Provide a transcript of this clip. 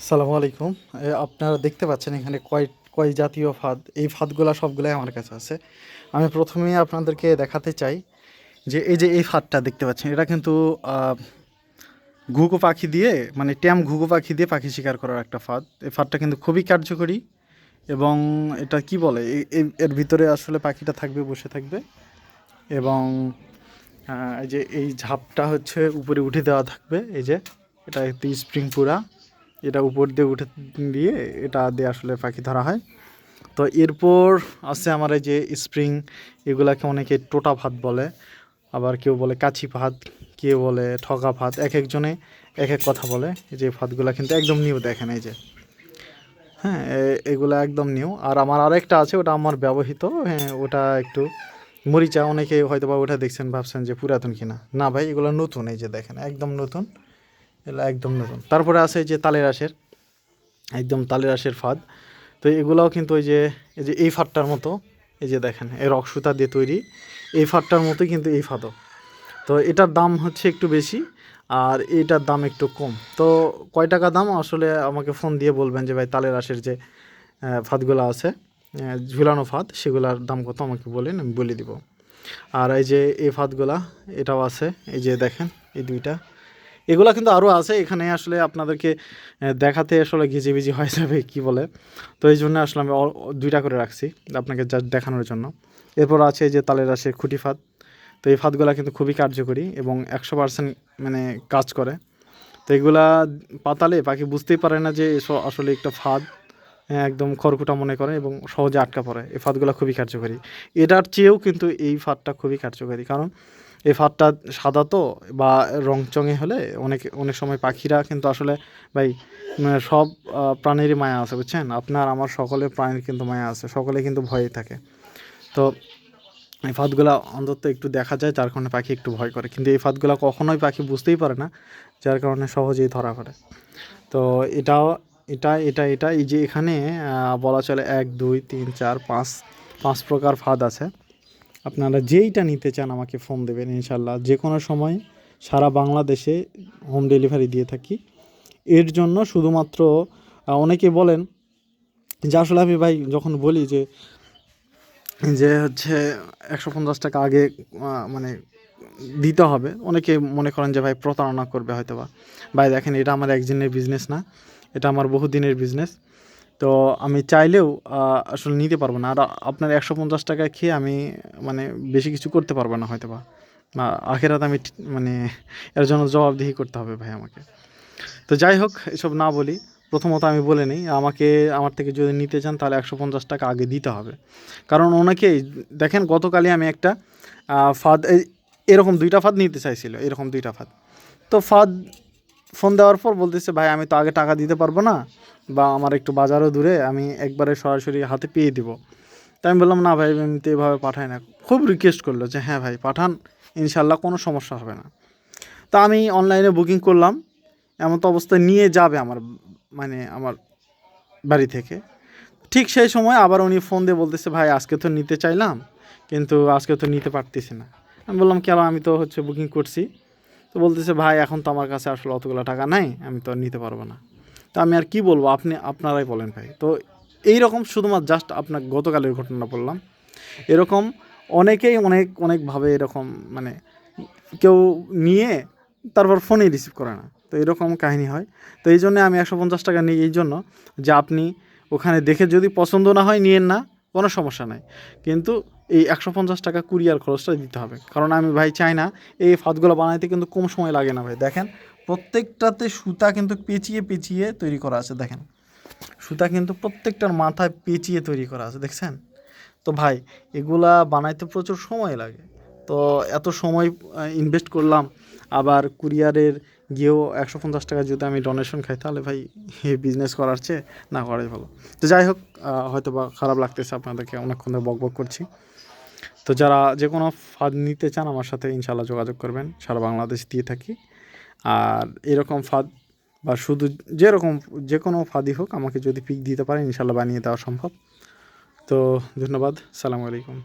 সালামু আলাইকুম। আপনারা দেখতে পাচ্ছেন এখানে কয় কয় জাতীয় ফাঁদ। এই ফাঁদগুলা সবগুলাই আমার কাছে আছে। আমি প্রথমেই আপনাদেরকে দেখাতে চাই যে এই ফাঁদটা দেখতে পাচ্ছেন, এটা কিন্তু ঘুঘু পাখি দিয়ে, মানে ট্যাম ঘুঘু পাখি দিয়ে পাখি শিকার করার একটা ফাঁদ। এই ফাঁদটা কিন্তু খুবই কার্যকরী এবং এটা কি বলে, এর ভিতরে আসলে পাখিটা থাকবে, বসে থাকবে এবং এই যে এই ঝাপটা হচ্ছে উপরে উঠে দেওয়া থাকবে। এই যে এটা একটু স্প্রিং পুরা, এটা উপর দিয়ে উঠে দিয়ে এটা দিয়ে আসলে পাখি ধরা হয়। তো এরপর আছে আমার এই যে স্প্রিং, এগুলাকে অনেকে টোটা ভাত বলে, আবার কেউ বলে কাছি ভাত, কেউ বলে ঠগা ভাত, এক একজনে এক এক কথা বলে। এই যে ভাতগুলা কিন্তু একদম নিউ, দেখেন এই যে, হ্যাঁ এগুলা একদম নিউ। আর আমার আরেকটা আছে, ওটা আমার ব্যবহৃত, হ্যাঁ ওটা একটু মরিচা, অনেকে হয়তো বা ওটা দেখছেন ভাবছেন যে পুরাতন কিনা, না ভাই এগুলো নতুন, এই যে দেখেন একদম নতুন, এগুলো একদম নতুন। তারপরে আছে এই যে তালের আঁশের, একদম তালের আঁশের ফাঁদ। তো এগুলাও কিন্তু ওই যে এই যে এই ফাঁদটার মতো, এই যে দেখেন এই রক সুতা দিয়ে তৈরি, এই ফাঁদটার মতোই কিন্তু এই ফাঁদও। তো এটার দাম হচ্ছে একটু বেশি আর এইটার দাম একটু কম। তো কয় টাকা দাম আসলে আমাকে ফোন দিয়ে বলবেন যে ভাই তালের আঁশের যে ফাঁদগুলো আছে, ঝুলানো ফাঁদ, সেগুলোর দাম কত আমাকে বলেন, আমি বলে দিব। আর এই যে এই ফাঁদগুলা, এটাও আছে, এই যে দেখেন এই দুইটা, এগুলা কিন্তু আরও আছে। এখানে আসলে আপনাদেরকে দেখাতে আসলে ঘিজিবিজি হয়ে যাবে কি বলে, তো এই জন্য আসলে আমি দুইটা করে রাখছি আপনাকে জাস্ট দেখানোর জন্য। এরপর আছে এই যে তালের আঁশের খুঁটি ফাঁদ। তো এই ফাঁদগুলা কিন্তু খুবই কার্যকরী এবং 100% মানে কাজ করে। তো এগুলা পাতালে পাখি বুঝতেই পারে না যে আসলে একটা ফাঁদ, একদম খড়কুটা মনে করে এবং সহজে আটকা পড়ে। এই ফাঁদগুলা খুবই কার্যকরী। এটার চেয়েও কিন্তু এই ফাঁদটা খুবই কার্যকরী, কারণ এই ফাঁদটা সাদা তো, বা রংচঙে হলে অনেক অনেক সময় পাখিরা কিন্তু আসলে ভাই, সব প্রাণীরই মায়া আছে, বুঝছেন, আপনার আমার সকলের প্রাণীর কিন্তু মায়া আছে, সকলে কিন্তু ভয়েই থাকে। তো এই ফাঁদগুলা অন্তত একটু দেখা যায়, যার কারণে পাখি একটু ভয় করে, কিন্তু এই ফাঁদগুলা কখনোই পাখি বুঝতেই পারে না, যার কারণে সহজেই ধরা পড়ে। তো এটাও, এটা এই যে এখানে বলা চলে 1 2 3 4 5 5 প্রকার ফাঁদ আছে। আপনারা যেইটা নিতে চান আমাকে ফোন দেবেন, ইনশাল্লাহ যে কোনো সময় সারা বাংলাদেশে হোম ডেলিভারি দিয়ে থাকি। এর জন্য শুধুমাত্র অনেকে বলেন যে আসলে আমি ভাই যখন বলি যে যে হচ্ছে 150 টাকা আগে মানে দিতে হবে, অনেকে মনে করেন যে ভাই প্রতারণা করবে হয়তো বা। ভাই দেখেন, এটা আমার একদিনের বিজনেস না, এটা আমার বহুদিনের বিজনেস। তো আমি চাইলেও আসলে নিতে পারবো না। আর আপনার 150 টাকা খেয়ে আমি মানে বেশি কিছু করতে পারবো না হয়তো বা, আখেরাতে আমি মানে এর জন্য জবাবদিহি করতে হবে ভাই আমাকে। তো যাই হোক, এসব না বলি, প্রথমত আমি বলে নিই, আমাকে আমার থেকে যদি নিতে চান তাহলে 150 টাকা আগে দিতে হবে। কারণ অনেকেই দেখেন, গতকালই আমি একটা ফাঁদ এরকম 2টা ফাঁদ নিতে চাইছিল, এরকম 2টা ফাঁদ। তো ফাঁদ ফোন দেওয়ার পর বলতেছে ভাই আমি তো আগে টাকা দিতে পারবো না, বা আমার একটু বাজারও দূরে, আমি একবারে সরাসরি হাতে পেয়ে দিব। তাই আমি বললাম না ভাই, আমি তো এভাবে পাঠাই না। খুব রিকোয়েস্ট করলো যে হ্যাঁ ভাই পাঠান, ইনশাল্লাহ কোনো সমস্যা হবে না। তা আমি অনলাইনে বুকিং করলাম, এমন তো অবস্থায় নিয়ে যাবে আমার, মানে আমার বাড়ি থেকে। ঠিক সেই সময় আবার উনি ফোন দিয়ে বলতেছে ভাই আজকে তো নিতে চাইলাম, কিন্তু আজকে তো নিতে পারতেছি না। আমি বললাম কেন, আমি তো হচ্ছে বুকিং করছি। তো বলতেছে ভাই এখন তো আমার কাছে আসলে অতগুলো টাকা নাই, আমি তো নিতে পারবো না। তো আমি আর কি বলবো, আপনারাই বলেন ভাই। তো এই রকম শুধুমাত্র জাস্ট আপনার গতকালের ঘটনা বললাম, এরকম অনেকেই অনেক অনেকভাবে এরকম, মানে কেউ নিয়ে তারপর ফোনেই রিসিভ করে না, তো এরকম কাহিনী হয়। তো এই জন্যে আমি 150 টাকা নিই, এই জন্য যে আপনি ওখানে দেখে যদি পছন্দ না হয় নিয়েন না, কোনো সমস্যা নাই, কিন্তু এই 150 টাকা কুরিয়ার খরচটা দিতে হবে। কারণ আমি ভাই চাই না, এই ফাঁদগুলো বানাইতে কিন্তু কম সময় লাগে না ভাই। দেখেন প্রত্যেকটাতে সুতা কিন্তু পেঁচিয়ে পেঁচিয়ে তৈরি করা আছে, দেখেন সুতা কিন্তু প্রত্যেকটার মাথায় পেঁচিয়ে তৈরি করা আছে, দেখছেন। তো ভাই এগুলা বানাইতে প্রচুর সময় লাগে। তো এত সময় ইনভেস্ট করলাম, আবার কুরিয়ারের গিয়েও 150 টাকা যদি আমি ডোনেশন খাই, তাহলে ভাই এই বিজনেস করার চেয়ে না করাই ভালো। তো যাই হোক, হয়তো বা খারাপ লাগতেছে আপনাদেরকে, অনেকক্ষণ ধরে বকবক করছি। তো যারা যে কোনো ফাঁদ নিতে চান আমার সাথে ইনশাল্লাহ যোগাযোগ করবেন, সারা বাংলাদেশ দিয়ে থাকি। আর এরকম ফাঁদ বা শুধু যেরকম যে কোনো ফাঁদই হোক, আমাকে যদি পিক দিতে পারেন ইনশাল্লাহ বানিয়ে দেওয়া সম্ভব। তো ধন্যবাদ, সালামু আলাইকুম।